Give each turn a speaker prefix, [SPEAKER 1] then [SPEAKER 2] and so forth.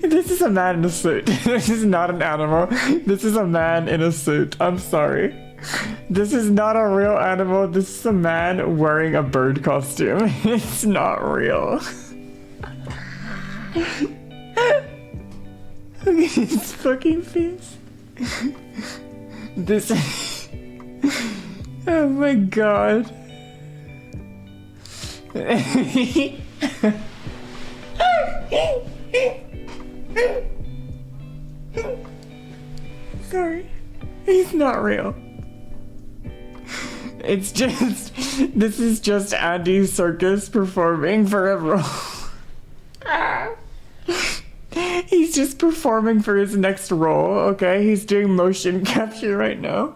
[SPEAKER 1] This is a man in a suit. This is not an animal. This is a man in a suit. I'm sorry. This is not a real animal. This is a man wearing a bird costume. It's not real. Look at his fucking face. This. Oh my god. Sorry. He's not real. It's just. This is just Andy Serkis performing for a role. He's just performing for his next role, okay? He's doing motion capture right now.